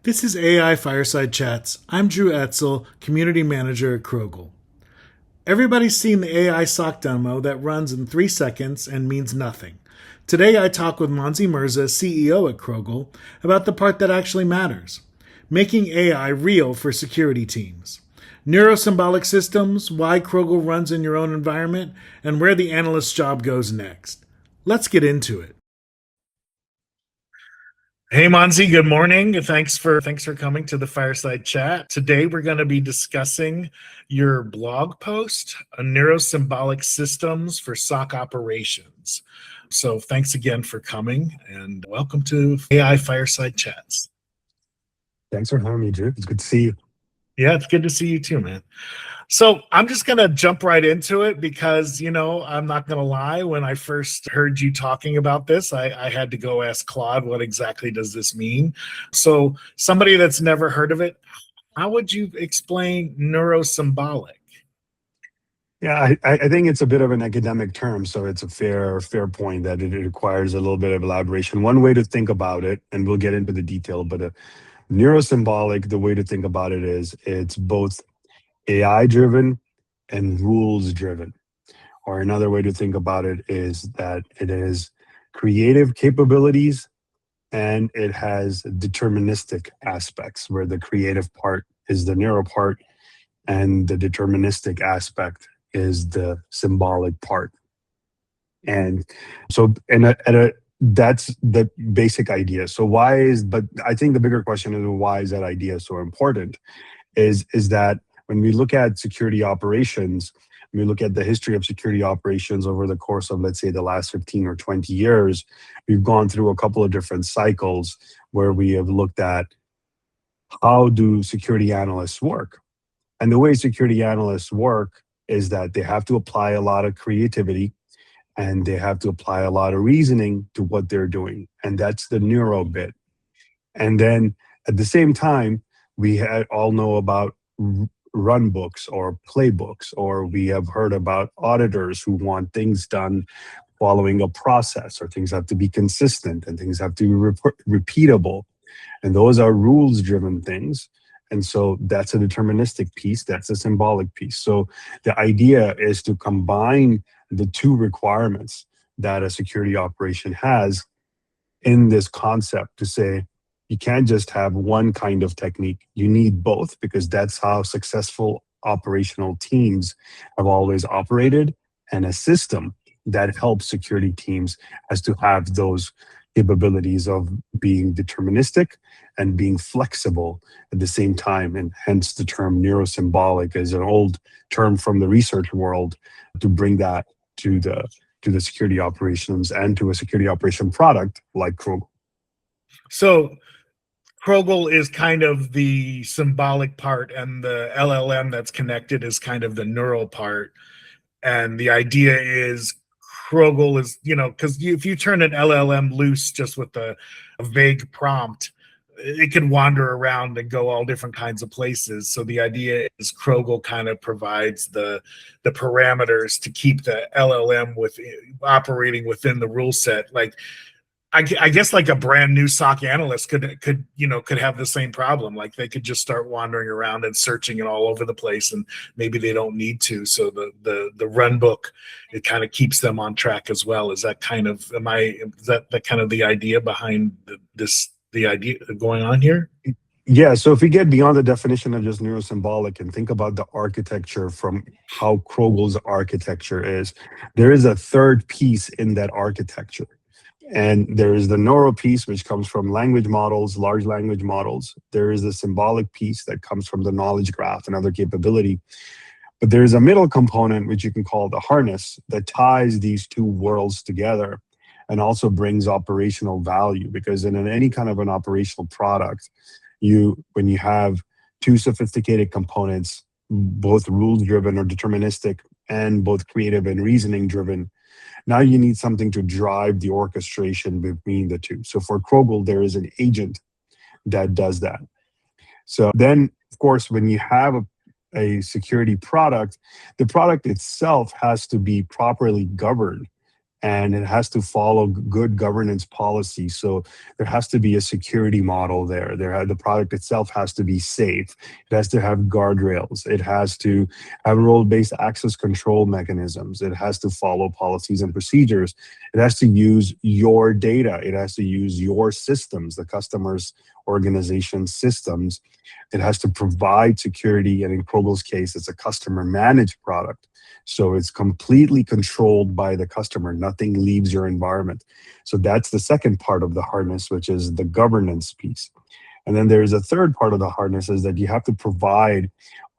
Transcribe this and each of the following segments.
This is AI Fireside Chats. I'm Drew Etzel, Community Manager at Crogl. Everybody's seen the AI SOC demo that runs in 3 seconds and means nothing. Today I talk with Monzi Mirza, CEO at Crogl, about the part that actually matters, making AI real for security teams. Neurosymbolic systems, why Crogl runs in your own environment, and where the analyst's job goes next. Let's get into it. Hey Monzi, good morning. Thanks for coming to the Fireside Chat. Today we're going to be discussing your blog post, Neurosymbolic Systems for SOC Operations. So thanks again for coming and welcome to AI Fireside Chats. Thanks for having me, Drew. It's good to see you. Yeah, it's good to see you too, man. So I'm just going to jump right into it because, I'm not going to lie. When I first heard you talking about this, I had to go ask Claude, what exactly does this mean? So somebody that's never heard of it, how would you explain neurosymbolic? Yeah, I think it's a bit of an academic term, so it's a fair point that it requires a little bit of elaboration. One way to think about it, and we'll get into the detail, but neurosymbolic, the way to think about it is it's both AI driven and rules driven. Or another way to think about it is that it is creative capabilities and it has deterministic aspects where the creative part is the neuro part and the deterministic aspect is the symbolic part. And so, that's the basic idea. So but I think the bigger question is why is that idea so important? Is that when we look at security operations, when we look at the history of security operations over the course of, let's say, the last 15 or 20 years, we've gone through a couple of different cycles where we have looked at how do security analysts work. And the way security analysts work is that they have to apply a lot of creativity and they have to apply a lot of reasoning to what they're doing. And that's the neuro bit. And then at the same time, we all know about run books or playbooks, or we have heard about auditors who want things done following a process, or things have to be consistent and things have to be repeatable. And those are rules-driven things. And so that's a deterministic piece, that's a symbolic piece. So the idea is to combine the two requirements that a security operation has in this concept to say, you can't just have one kind of technique. You need both, because that's how successful operational teams have always operated. And a system that helps security teams has to have those capabilities of being deterministic and being flexible at the same time. And hence the term neurosymbolic is an old term from the research world to bring that to the security operations and to a security operation product like Crogl. So Crogl is kind of the symbolic part, and the LLM that's connected is kind of the neural part. And the idea is Crogl is, because if you turn an LLM loose just with a vague prompt, it can wander around and go all different kinds of places. So the idea is Crogl kind of provides the parameters to keep the LLM operating within the rule set. Like, I guess like a brand new SOC analyst could have the same problem. Like they could just start wandering around and searching it all over the place, and maybe they don't need to. So the run book, it kind of keeps them on track as well. Is that kind of the idea behind the idea going on here? Yeah, so if we get beyond the definition of just neurosymbolic and think about the architecture from how Krogl's architecture is, there is a third piece in that architecture. And there is the neural piece, which comes from language models, large language models. There is the symbolic piece that comes from the knowledge graph and other capability. But there is a middle component, which you can call the harness, that ties these two worlds together and also brings operational value. Because in any kind of an operational product, when you have two sophisticated components, both rules-driven or deterministic, and both creative and reasoning-driven, now you need something to drive the orchestration between the two. So for Crogl, there is an agent that does that. So then, of course, when you have a security product, the product itself has to be properly governed and it has to follow good governance policy. So there has to be a security model there. The product itself has to be safe. It has to have guardrails. It has to have role-based access control mechanisms. It has to follow policies and procedures. It has to use your data. It has to use your systems, the customer's organization systems. It has to provide security, and in Crogl's case, it's a customer managed product. So it's completely controlled by the customer. Nothing leaves your environment. So that's the second part of the harness, which is the governance piece. And then there's a third part of the harness is that you have to provide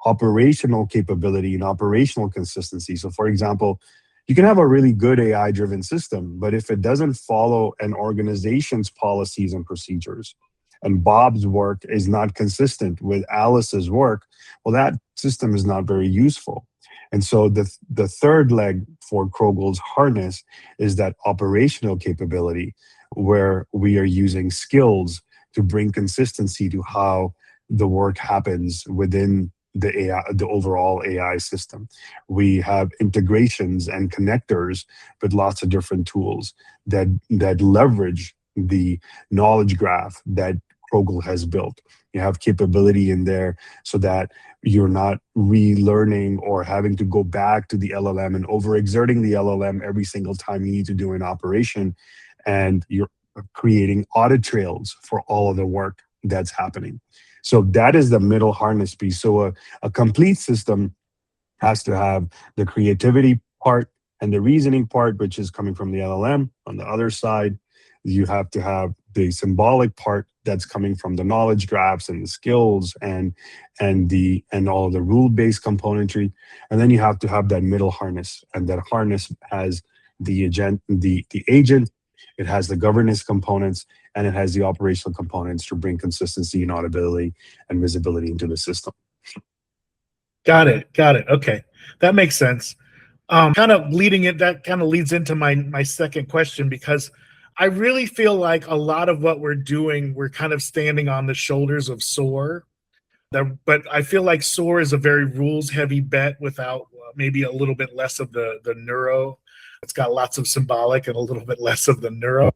operational capability and operational consistency. So for example, you can have a really good AI-driven system, but if it doesn't follow an organization's policies and procedures, and Bob's work is not consistent with Alice's work, well, that system is not very useful. And so the third leg for Crogl's harness is that operational capability, where we are using skills to bring consistency to how the work happens within the AI, the overall AI system. We have integrations and connectors with lots of different tools that leverage the knowledge graph that Crogl has built. You have capability in there so that you're not relearning or having to go back to the LLM and overexerting the LLM every single time you need to do an operation. And you're creating audit trails for all of the work that's happening. So that is the middle harness piece. So a complete system has to have the creativity part and the reasoning part, which is coming from the LLM. On the other side, you have to have the symbolic part that's coming from the knowledge graphs and the skills and all the rule-based componentry. And then you have to have that middle harness, and that harness has the agent, the agent, it has the governance components, and it has the operational components to bring consistency and auditability and visibility into the system. Got it. Okay, that makes sense. That kind of leads into my second question, because I really feel like a lot of what we're doing, we're kind of standing on the shoulders of SOAR. But I feel like SOAR is a very rules-heavy bet without maybe a little bit less of the neuro. It's got lots of symbolic and a little bit less of the neuro.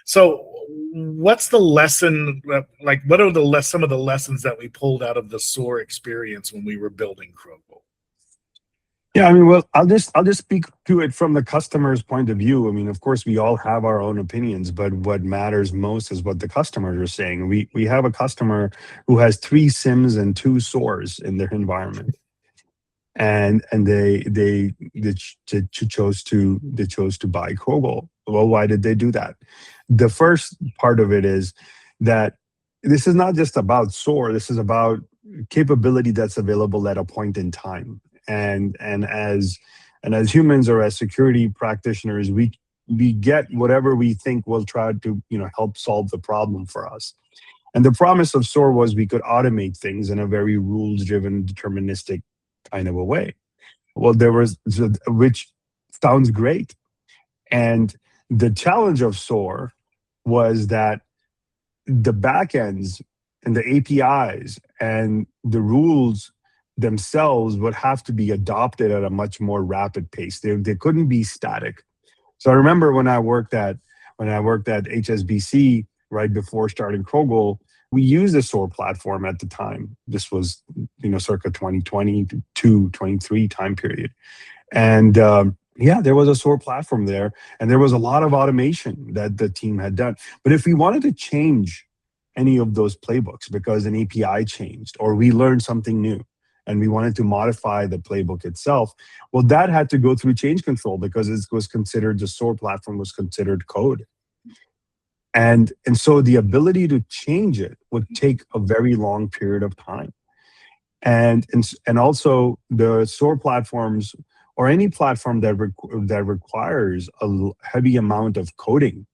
So what's the lesson, like what are some of the lessons that we pulled out of the SOAR experience when we were building Crogl? Yeah, I mean, well, I'll just speak to it from the customer's point of view. I mean, of course, we all have our own opinions, but what matters most is what the customers are saying. We have a customer who has 3 SIMs and 2 SOARs in their environment, and they chose to buy Crogl. Well, why did they do that? The first part of it is that this is not just about SOAR. This is about capability that's available at a point in time. And as humans or as security practitioners, we get whatever we think will try to help solve the problem for us. And the promise of SOAR was we could automate things in a very rules-driven, deterministic kind of a way. Well, which sounds great. And the challenge of SOAR was that the backends and the APIs and the rules themselves would have to be adopted at a much more rapid pace. They couldn't be static. So I remember when I worked at HSBC right before starting Crogl, we used the SOAR platform at the time. This was circa 2020 to 2023 time period. And there was a SOAR platform there, and there was a lot of automation that the team had done. But if we wanted to change any of those playbooks because an API changed or we learned something new, and we wanted to modify the playbook itself, well, that had to go through change control because it was considered, the SOAR platform was considered code. And so the ability to change it would take a very long period of time. And also the SOAR platforms, or any platform that requires a heavy amount of coding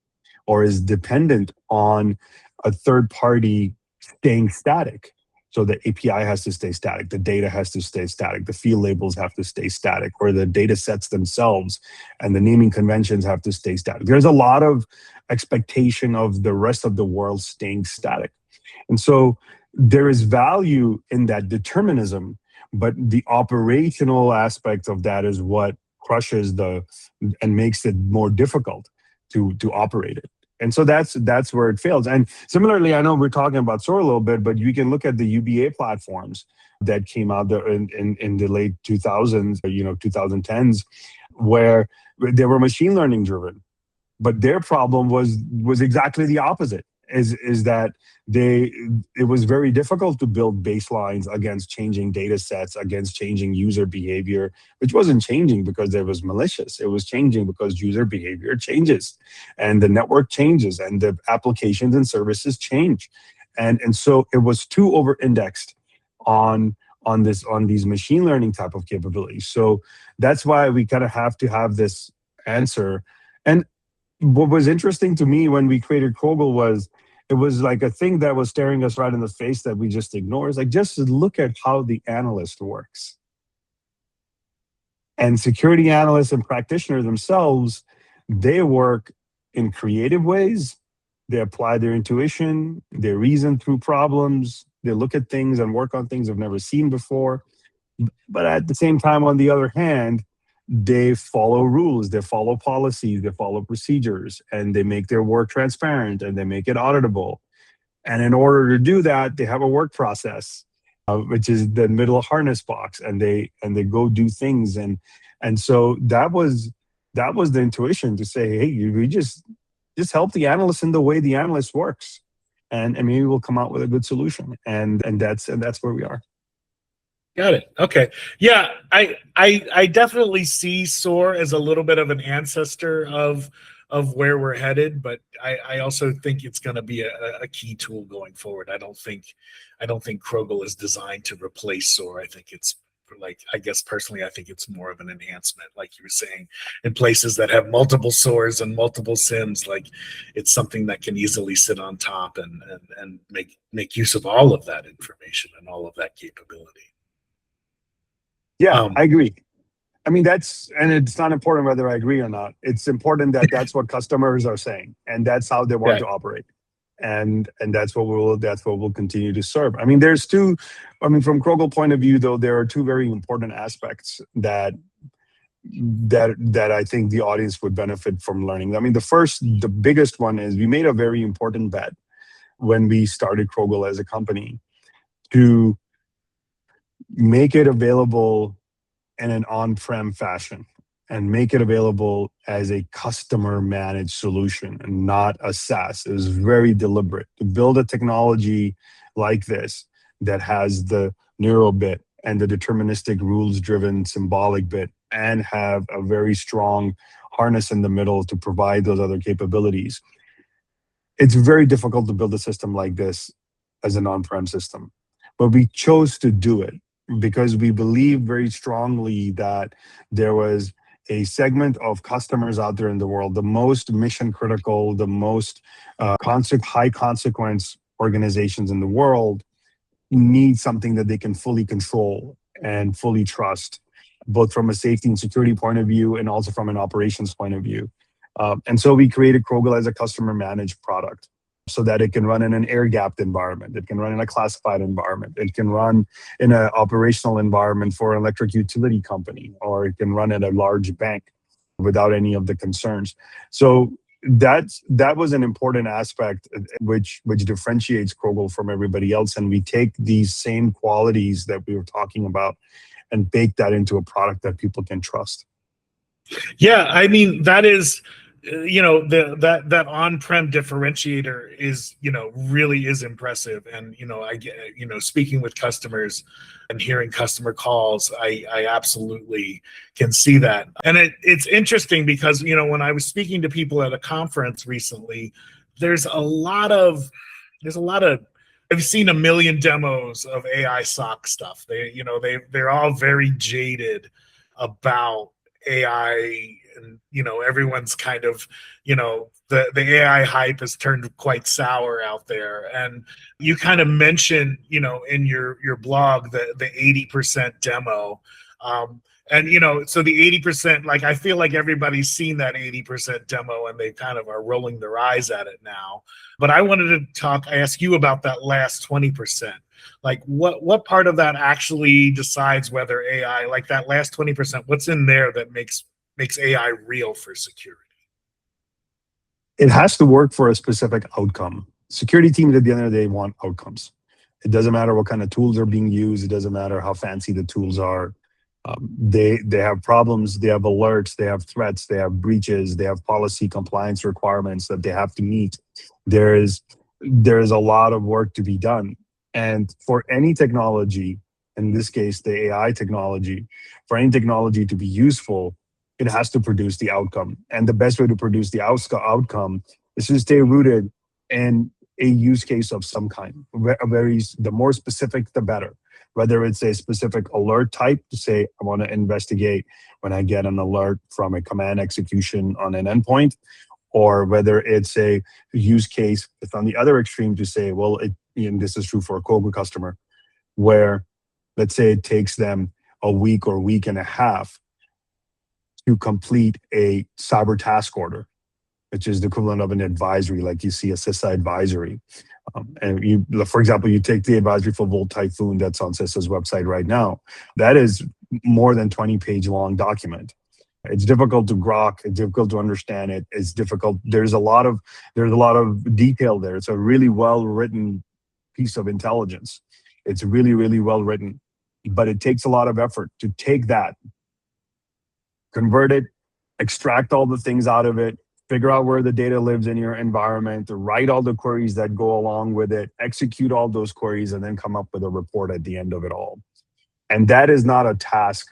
or is dependent on a third party staying static. So the API has to stay static, the data has to stay static, the field labels have to stay static, or the data sets themselves and the naming conventions have to stay static. There's a lot of expectation of the rest of the world staying static. And so there is value in that determinism, but the operational aspect of that is what crushes and makes it more difficult to operate it. And so that's where it fails. And similarly, I know we're talking about SOAR a little bit, but you can look at the UBA platforms that came out there in the late 2000s, 2010s, where they were machine learning driven. But their problem was exactly the opposite. Is that it was very difficult to build baselines against changing data sets, against changing user behavior, which wasn't changing because it was malicious. It was changing because user behavior changes and the network changes and the applications and services change. And so it was too over indexed on these machine learning type of capabilities. So that's why we kind of have to have this answer. And what was interesting to me when we created Crogl was it was like a thing that was staring us right in the face that we just ignore. It's like, just look at how the analyst works. And security analysts and practitioners themselves, they work in creative ways. They apply their intuition, they reason through problems, they look at things and work on things they've never seen before. But at the same time, on the other hand, they follow rules, they follow policies, they follow procedures, and they make their work transparent and they make it auditable. And in order to do that, they have a work process, which is the middle harness box, and they go do things. And so that was the intuition to say, hey, we just help the analyst in the way the analyst works, and maybe we'll come out with a good solution. And that's where we are. Got it. Okay. Yeah, I definitely see SOAR as a little bit of an ancestor of where we're headed, but I also think it's going to be a key tool going forward. I don't think Crogl is designed to replace SOAR. I think it's I guess personally, I think it's more of an enhancement, like you were saying, in places that have multiple SOARs and multiple SIMs. Like, it's something that can easily sit on top and make use of all of that information and all of that capability. Yeah, I agree. I mean, and it's not important whether I agree or not. It's important that that's what customers are saying, and that's how they want to operate, and that's what we'll continue to serve. I mean, from Crogl point of view, though, there are two very important aspects that I think the audience would benefit from learning. I mean, the biggest one is we made a very important bet when we started Crogl as a company to make it available in an on-prem fashion and make it available as a customer managed solution and not a SaaS. It was very deliberate to build a technology like this that has the neuro bit and the deterministic rules driven symbolic bit and have a very strong harness in the middle to provide those other capabilities. It's very difficult to build a system like this as an on-prem system, but we chose to do it because we believe very strongly that there was a segment of customers out there in the world, the most mission critical, the most high consequence organizations in the world, need something that they can fully control and fully trust, both from a safety and security point of view and also from an operations point of view. And so we created Crogl as a customer managed product, so that it can run in an air-gapped environment, it can run in a classified environment, it can run in an operational environment for an electric utility company, or it can run at a large bank without any of the concerns. So that was an important aspect which differentiates Crogl from everybody else. And we take these same qualities that we were talking about and bake that into a product that people can trust. Yeah, I mean, that is, that on-prem differentiator is, really is impressive. And, I get, speaking with customers and hearing customer calls, I absolutely can see that. And it's interesting because, when I was speaking to people at a conference recently, there's a lot of, I've seen a million demos of AI SOC stuff. They're all very jaded about AI, and everyone's kind of, the AI hype has turned quite sour out there. And you kind of mentioned, in your blog, the 80% demo. And so the 80%, like, I feel like everybody's seen that 80% demo and they kind of are rolling their eyes at it now. But I wanted to ask you about that last 20%. Like, what part of that actually decides whether AI, like that last 20%, what's in there that makes makes AI real for security? It has to work for a specific outcome. Security teams at the end of the day want outcomes. It doesn't matter what kind of tools are being used. It doesn't matter how fancy the tools are. They have problems. They have alerts. They have threats. They have breaches. They have policy compliance requirements that they have to meet. There is a lot of work to be done. And for any technology, in this case, the AI technology, for any technology to be useful, it has to produce the outcome. And the best way to produce the outcome is to stay rooted in a use case of some kind. The more specific, the better. Whether it's a specific alert type to say, I want to investigate when I get an alert from a command execution on an endpoint, or whether it's a use case that's on the other extreme to say, well, this is true for a Crogl customer, where let's say it takes them a week or week and a half to complete a cyber task order, which is the equivalent of an advisory, like you see a CISA advisory. For example, you take the advisory for Volt Typhoon that's on CISA's website right now. That is more than 20-page long document. It's difficult to grok. It's difficult to understand it. It's difficult. There's a lot of detail there. It's a really well written piece of intelligence. It's really, really well written, but it takes a lot of effort to take that, convert it, extract all the things out of it, figure out where the data lives in your environment, write all the queries that go along with it, execute all those queries, and then come up with a report at the end of it all. And that is not a task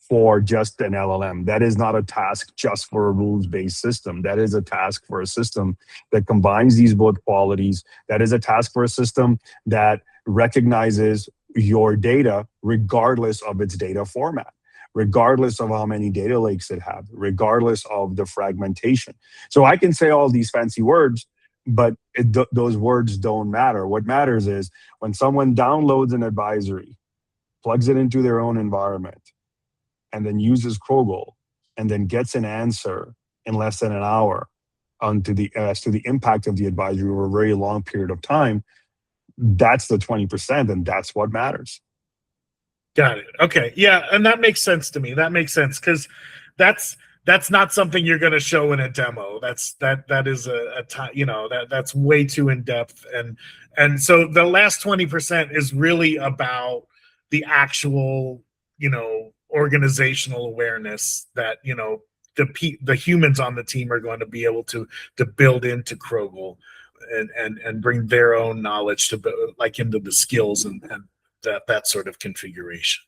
for just an LLM. That is not a task just for a rules-based system. That is a task for a system that combines these both qualities. That is a task for a system that recognizes your data regardless of its data format, regardless of how many data lakes it has, regardless of the fragmentation. So I can say all these fancy words, but those words don't matter. What matters is when someone downloads an advisory, plugs it into their own environment, and then uses Crogl, and then gets an answer in less than an hour as to the impact of the advisory over a very long period of time, that's the 20%, and that's what matters. Got it. Okay. Yeah, and that makes sense to me. That makes sense because that's not something you're going to show in a demo. That is a time, that's way too in depth, and so the last 20% is really about the actual, organizational awareness that the humans on the team are going to be able to build into Crogl and bring their own knowledge into the skills and that sort of configuration.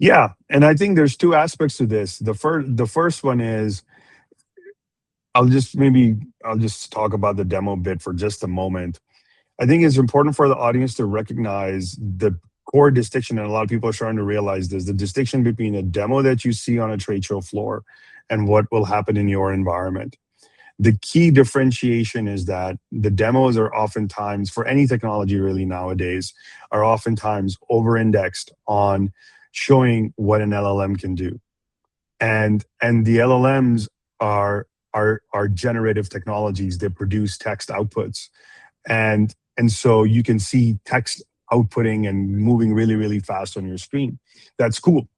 Yeah, and I think there's two aspects to this. The first one is I'll just talk about the demo bit for just a moment. I think it's important for the audience to recognize the core distinction, and a lot of people are starting to realize this, the distinction between a demo that you see on a trade show floor and what will happen in your environment. The key differentiation is that the demos are oftentimes, for any technology really nowadays, are oftentimes over-indexed on showing what an LLM can do. And the LLMs are generative technologies that produce text outputs. And so you can see text outputting and moving really, really fast on your screen. That's cool.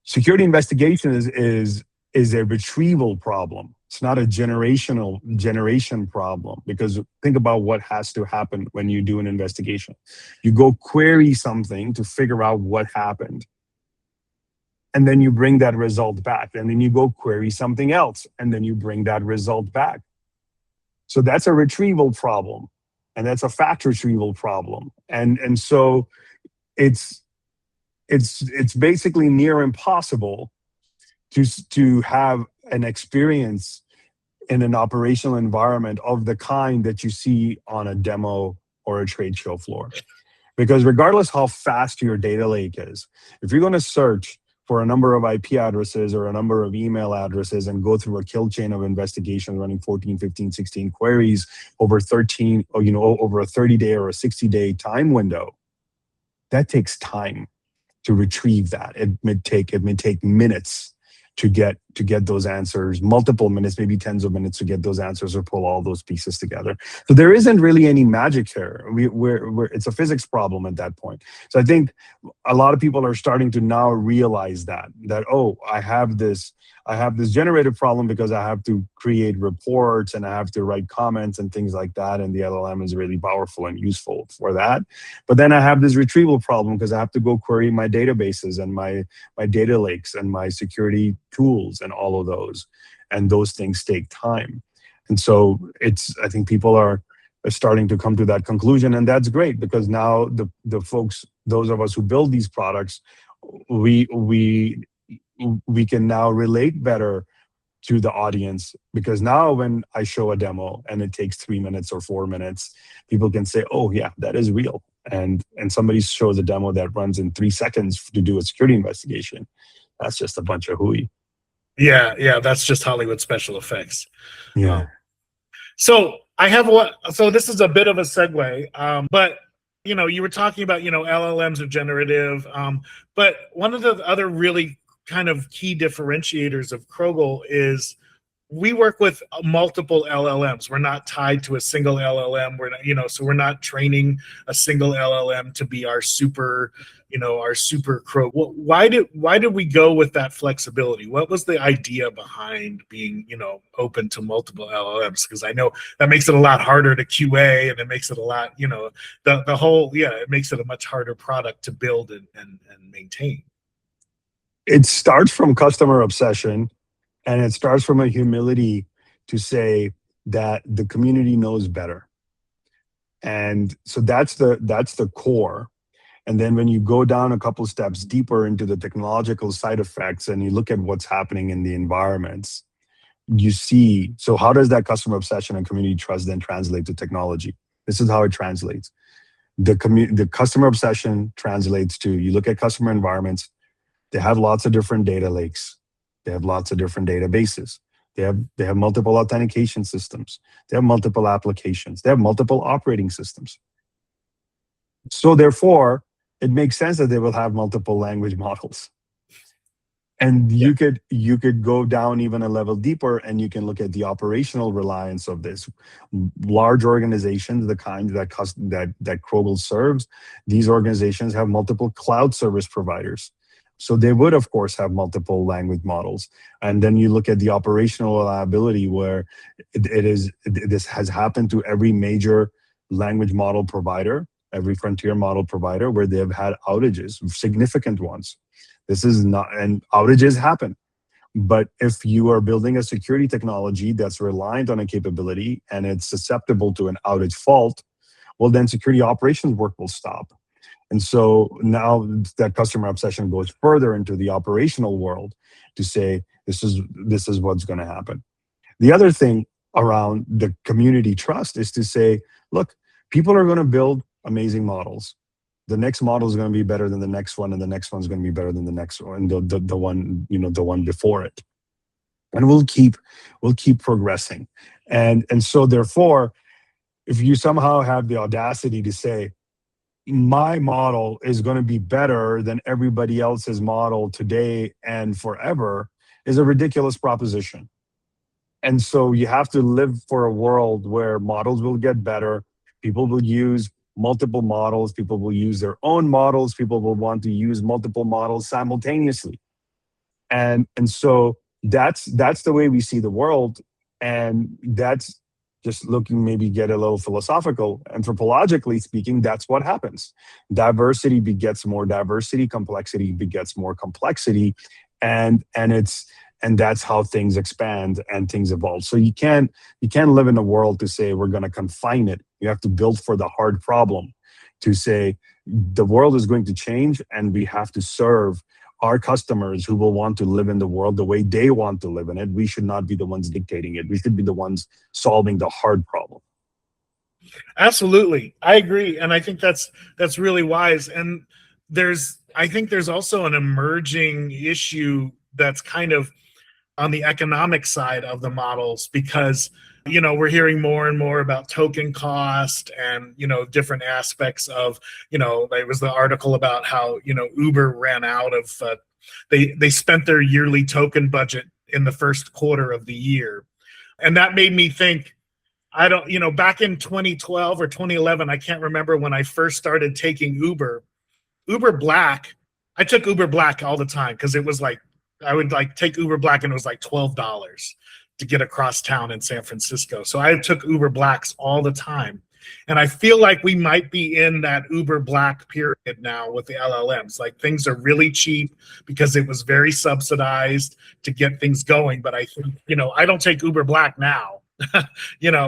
Security investigation is a retrieval problem. It's not a generation problem, because think about what has to happen when you do an investigation. You go query something to figure out what happened, and then you bring that result back, and then you go query something else, and then you bring that result back. So that's a retrieval problem, and that's a fact retrieval problem. And so it's basically near impossible to have an experience in an operational environment of the kind that you see on a demo or a trade show floor. Because regardless how fast your data lake is, if you're going to search for a number of IP addresses or a number of email addresses and go through a kill chain of investigation running 14, 15, 16 queries over 13, or, over a 30-day or a 60-day time window, that takes time to retrieve that. It may take minutes to get to get those answers, multiple minutes, maybe tens of minutes to get those answers or pull all those pieces together. So there isn't really any magic here. It's a physics problem at that point. So I think a lot of people are starting to now realize that, oh, I have this generative problem because I have to create reports and I have to write comments and things like that. And the LLM is really powerful and useful for that. But then I have this retrieval problem because I have to go query my databases and my data lakes and my security tools and all of those. And those things take time. And so I think people are starting to come to that conclusion. And that's great, because now the folks, those of us who build these products, we can now relate better to the audience, because now when I show a demo and it takes 3 minutes or 4 minutes, people can say, oh yeah, that is real. And somebody shows a demo that runs in 3 seconds to do a security investigation. That's just a bunch of hooey. Yeah, that's just Hollywood special effects. Yeah. So this is a bit of a segue, but you were talking about, LLMs are generative, but one of the other really kind of key differentiators of Crogl is we work with multiple LLMs. We're not tied to a single LLM. We're not, so we're not training a single LLM to be our super Crogl. Why did we go with that flexibility? What was the idea behind being, open to multiple LLMs? Because I know that makes it a lot harder to QA, and it makes it a lot, it makes it a much harder product to build and maintain. It starts from customer obsession, and it starts from a humility to say that the community knows better. And so that's the core. And then when you go down a couple steps deeper into the technological side effects and you look at what's happening in the environments, you see, so how does that customer obsession and community trust then translate to technology? This is how it translates. The customer obsession translates to, you look at customer environments, they have lots of different data lakes. They have lots of different databases. They have multiple authentication systems. They have multiple applications. They have multiple operating systems. So therefore, it makes sense that they will have multiple language models. And you could go down even a level deeper, and you can look at the operational reliance of this. Large organizations, the kind that Crogl serves, these organizations have multiple cloud service providers. So they would, of course, have multiple language models. And then you look at the operational reliability, where this has happened to every major language model provider, every frontier model provider, where they've had outages, significant ones. This is not, and outages happen. But if you are building a security technology that's reliant on a capability and it's susceptible to an outage fault, well, then security operations work will stop. And so now that customer obsession goes further into the operational world to say, this is what's going to happen. The other thing around the community trust is to say, look, people are going to build amazing models. The next model is going to be better than the next one, and the next one's going to be better than the next one, and the one before it. And we'll keep progressing. And so therefore, if you somehow have the audacity to say, my model is going to be better than everybody else's model today and forever, is a ridiculous proposition. And so you have to live for a world where models will get better. People will use multiple models. People will use their own models. People will want to use multiple models simultaneously. And so that's the way we see the world. And that's just looking, maybe get a little philosophical. Anthropologically speaking, that's what happens. Diversity begets more diversity, complexity begets more complexity, and that's how things expand and things evolve. So you can't live in a world to say we're going to confine it. You have to build for the hard problem, to say the world is going to change, and we have to serve our customers who will want to live in the world the way they want to live in it. We should not be the ones dictating it. We should be the ones solving the hard problem. Absolutely. I agree. And I think that's really wise. And I think there's also an emerging issue that's kind of on the economic side of the models, because we're hearing more and more about token cost and different aspects of there was the article about how Uber ran out of they spent their yearly token budget in the first quarter of the year. And that made me think, I don't, back in 2012 or 2011, I can't remember, when I first started taking Uber Black. I took Uber Black all the time because it was like, I would like take Uber Black and it was like $12 to get across town in San Francisco. So I took Uber Blacks all the time. And I feel like we might be in that Uber Black period now with the LLMs. Like, things are really cheap because it was very subsidized to get things going. But I think, I don't take Uber Black now,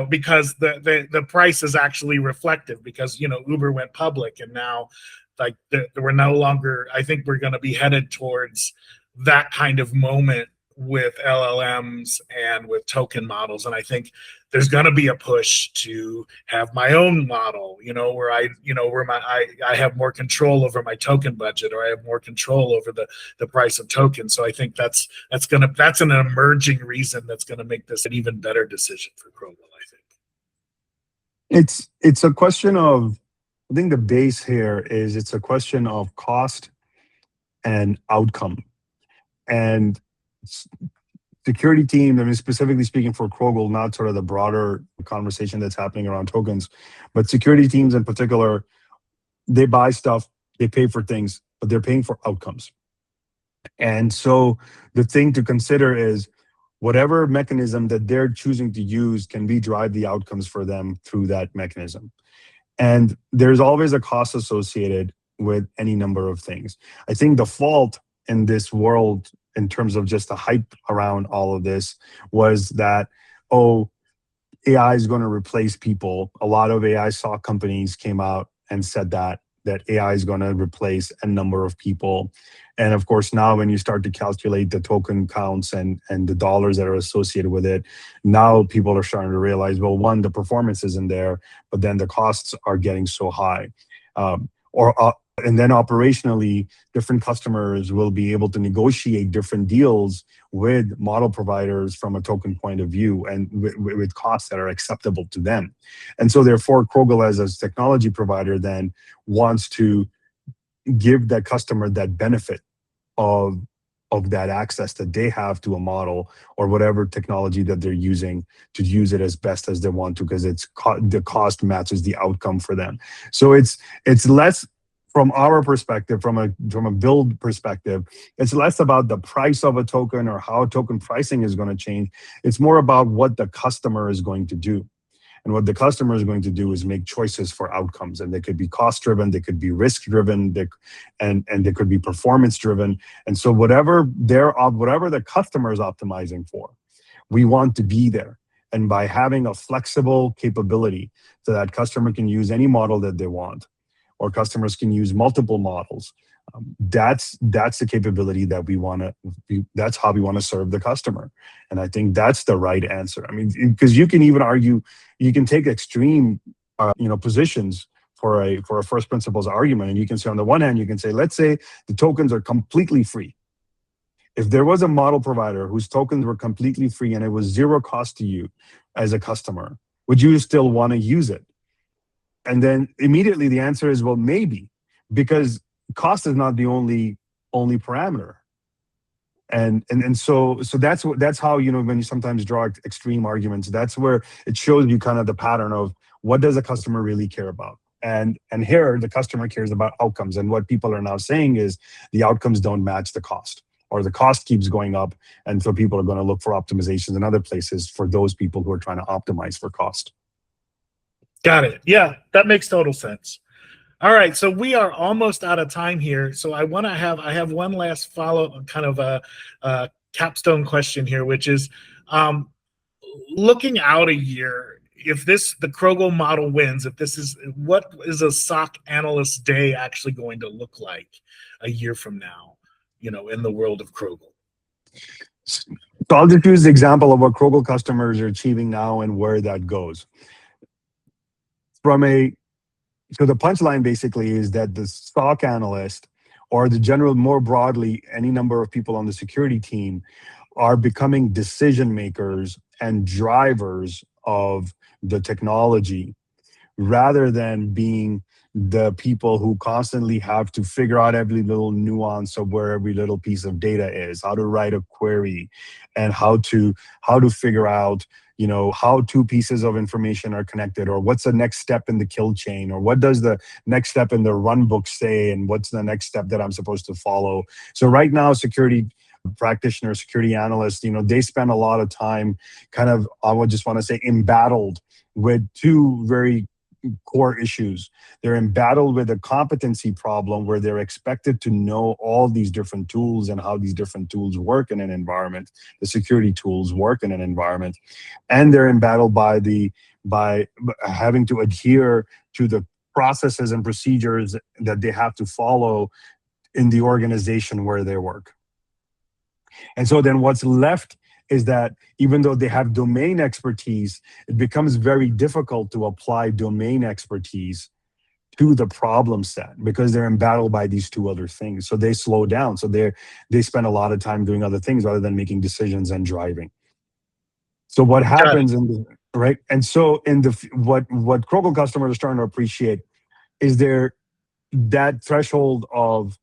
because the price is actually reflective, because, Uber went public, and now like we're no longer, I think we're going to be headed towards that kind of moment with LLMs and with token models. And I think there's going to be a push to have my own model, where I have more control over my token budget, or I have more control over the price of tokens. So I think that's an emerging reason that's going to make this an even better decision for Crogl, I think. It's a question of, I think the base here is, it's a question of cost and outcome. And security team, I mean, specifically speaking for Crogl, not sort of the broader conversation that's happening around tokens, but security teams in particular, they buy stuff, they pay for things, but they're paying for outcomes. And so the thing to consider is, whatever mechanism that they're choosing to use, can we drive the outcomes for them through that mechanism? And there's always a cost associated with any number of things. I think the fault in this world, in terms of just the hype around all of this, was that, AI is going to replace people. A lot of AI SOC companies came out and said that AI is going to replace a number of people. And of course, now when you start to calculate the token counts and the dollars that are associated with it, now people are starting to realize, well, one, the performance isn't there, but then the costs are getting so high. And then operationally, different customers will be able to negotiate different deals with model providers from a token point of view, and with costs that are acceptable to them. And so therefore, Crogl as a technology provider then wants to give that customer that benefit of that access that they have to a model or whatever technology that they're using, to use it as best as they want to, because the cost matches the outcome for them. So it's less, from our perspective, from a build perspective, it's less about the price of a token or how token pricing is going to change. It's more about what the customer is going to do. And what the customer is going to do is make choices for outcomes. And they could be cost-driven, they could be risk-driven, and they could be performance-driven. And so whatever the customer is optimizing for, we want to be there. And by having a flexible capability so that customer can use any model that they want, or customers can use multiple models, that's the capability that we want to. That's how we want to serve the customer, and I think that's the right answer. I mean, because you can even argue, you can take extreme, positions for a first principles argument, and you can say, on the one hand, you can say, let's say the tokens are completely free. If there was a model provider whose tokens were completely free and it was zero cost to you as a customer, would you still want to use it? And then immediately the answer is, well, maybe, because cost is not the only parameter. And so that's how, when you sometimes draw extreme arguments, that's where it shows you kind of the pattern of what does a customer really care about. And here the customer cares about outcomes. And what people are now saying is the outcomes don't match the cost, or the cost keeps going up. And so people are going to look for optimizations in other places for those people who are trying to optimize for cost. Got it. Yeah, that makes total sense. All right, so we are almost out of time here. So I have one last follow, kind of a capstone question here, which is, looking out a year, if the Crogl model wins, what is a SOC analyst day actually going to look like a year from now, in the world of Crogl? So I'll just use the example of what Crogl customers are achieving now and where that goes. So the punchline basically is that the SOC analyst, or the general, more broadly, any number of people on the security team, are becoming decision makers and drivers of the technology, rather than being the people who constantly have to figure out every little nuance of where every little piece of data is, how to write a query, and how to figure out, how two pieces of information are connected, or what's the next step in the kill chain, or what does the next step in the run book say, and what's the next step that I'm supposed to follow. So right now, security practitioners, security analysts, they spend a lot of time kind of, I would just want to say, embattled with two very core issues. They're embattled with a competency problem where they're expected to know all these different tools and how these different tools work in an environment, the security tools work in an environment. And they're embattled by having to adhere to the processes and procedures that they have to follow in the organization where they work. And so then what's left is that even though they have domain expertise, it becomes very difficult to apply domain expertise to the problem set because they're embattled by these two other things. So they slow down. So they spend a lot of time doing other things rather than making decisions and driving. So what happens right? And so what Crogl customers are starting to appreciate is that threshold of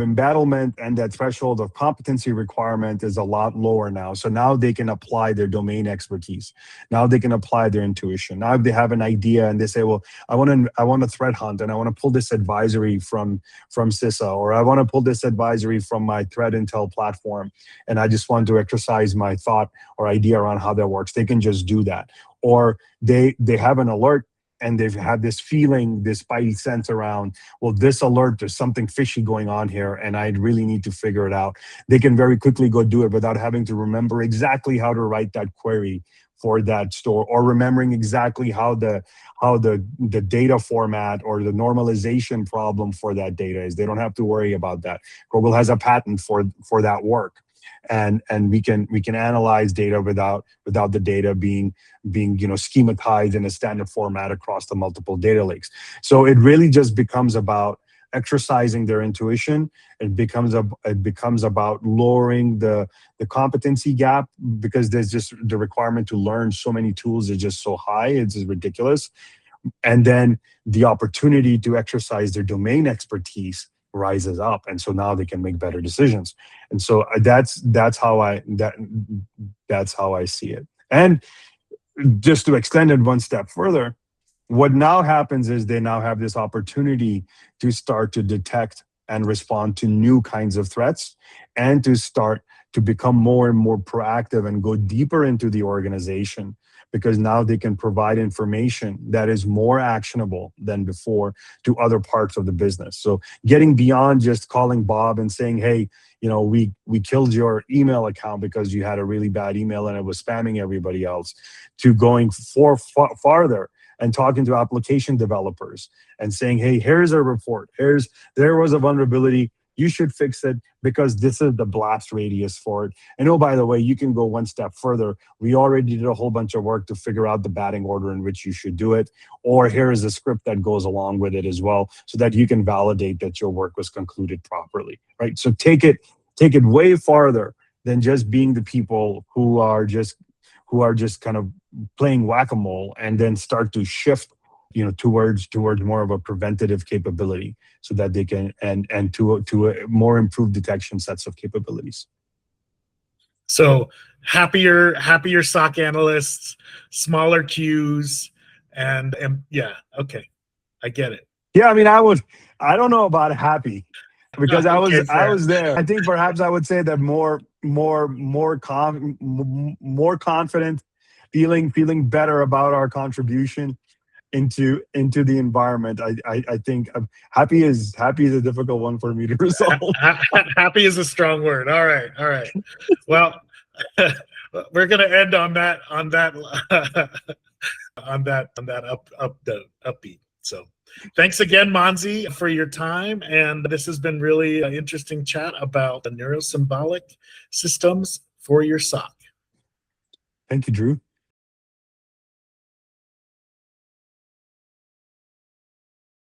embattlement and that threshold of competency requirement is a lot lower now. So now they can apply their domain expertise. Now they can apply their intuition. Now if they have an idea and they say, well, I want to threat hunt and I want to pull this advisory from CISA, or I want to pull this advisory from my threat intel platform, and I just want to exercise my thought or idea around how that works, they can just do that. Or they have an alert and they've had this feeling, this spidey sense around, well, this alert, there's something fishy going on here, and I really need to figure it out. They can very quickly go do it without having to remember exactly how to write that query for that store, or remembering exactly how the data format or the normalization problem for that data is. They don't have to worry about that. Crogl has a patent for that work. And we can analyze data without the data being schematized in a standard format across the multiple data lakes. So it really just becomes about exercising their intuition. It becomes about lowering the competency gap, because there's just the requirement to learn so many tools is just so high, it's just ridiculous. And then the opportunity to exercise their domain expertise rises up, and so now they can make better decisions. And so that's how I see it. And just to extend it one step further, what now happens is they now have this opportunity to start to detect and respond to new kinds of threats, and to start to become more and more proactive and go deeper into the organization, because now they can provide information that is more actionable than before to other parts of the business. So getting beyond just calling Bob and saying, hey, we killed your email account because you had a really bad email and it was spamming everybody else, to going farther and talking to application developers and saying, hey, here's a report. There was a vulnerability. You should fix it because this is the blast radius for it. And oh, by the way, you can go one step further. We already did a whole bunch of work to figure out the batting order in which you should do it. Or here is a script that goes along with it as well, so that you can validate that your work was concluded properly, right? So take it way farther than just being the people who are just kind of playing whack-a-mole, and then start to shift towards more of a preventative capability, so that they can and to a more improved detection sets of capabilities. So happier SOC analysts, smaller queues, and yeah, okay, I get it. Yeah, I mean, I don't know about happy, because I was there. I think perhaps I would say that more confident, feeling better about our contribution into the environment. I think happy is a difficult one for me to resolve. Happy is a strong word. All right. Well, we're gonna end on that upbeat. So thanks again, Manzi, for your time. And this has been really an interesting chat about the neurosymbolic systems for your SOC. Thank you, Drew.